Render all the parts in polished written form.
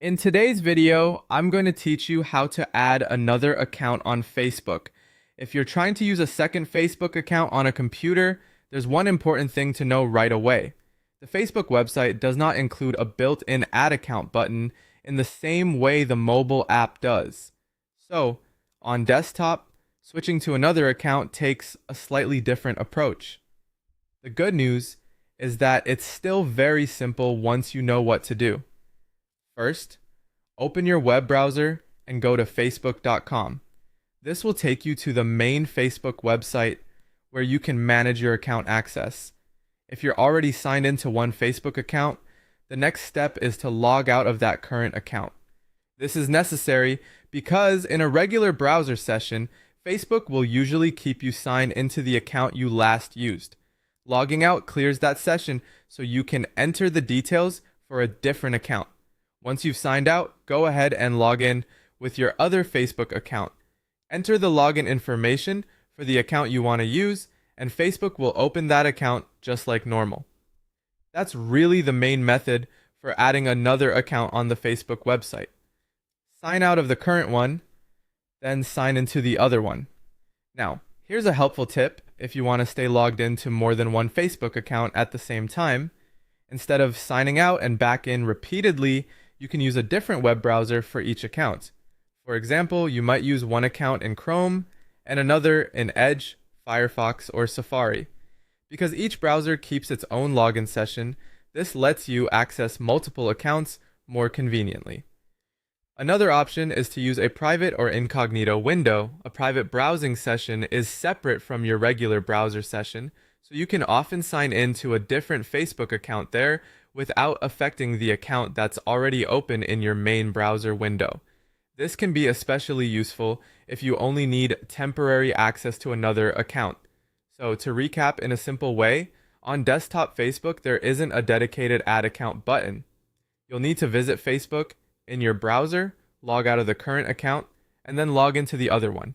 In today's video, I'm going to teach you how to add another account on Facebook. If you're trying to use a second Facebook account on a computer, there's one important thing to know right away. The Facebook website does not include a built-in Add Account button in the same way the mobile app does. So, on desktop, switching to another account takes a slightly different approach. The good news is that it's still very simple once you know what to do. First, open your web browser and go to facebook.com. This will take you to the main Facebook website where you can manage your account access. If you're already signed into one Facebook account, the next step is to log out of that current account. This is necessary because in a regular browser session, Facebook will usually keep you signed into the account you last used. Logging out clears that session so you can enter the details for a different account. Once you've signed out, go ahead and log in with your other Facebook account. Enter the login information for the account you want to use, and Facebook will open that account just like normal. That's really the main method for adding another account on the Facebook website. Sign out of the current one, then sign into the other one. Now, here's a helpful tip if you want to stay logged into more than one Facebook account at the same time. Instead of signing out and back in repeatedly, you can use a different web browser for each account. For example, you might use one account in Chrome and another in Edge, Firefox, or Safari. Because each browser keeps its own login session, this lets you access multiple accounts more conveniently. Another option is to use a private or incognito window. A private browsing session is separate from your regular browser session, so you can often sign in to a different Facebook account there without affecting the account that's already open in your main browser window. This can be especially useful if you only need temporary access to another account. So to recap in a simple way, on desktop Facebook there isn't a dedicated Add Account button. You'll need to visit Facebook in your browser, log out of the current account, and then log into the other one.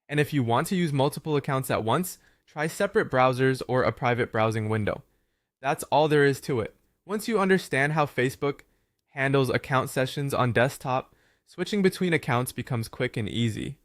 And if you want to use multiple accounts at once, try separate browsers or a private browsing window. That's all there is to it. Once you understand how Facebook handles account sessions on desktop, switching between accounts becomes quick and easy.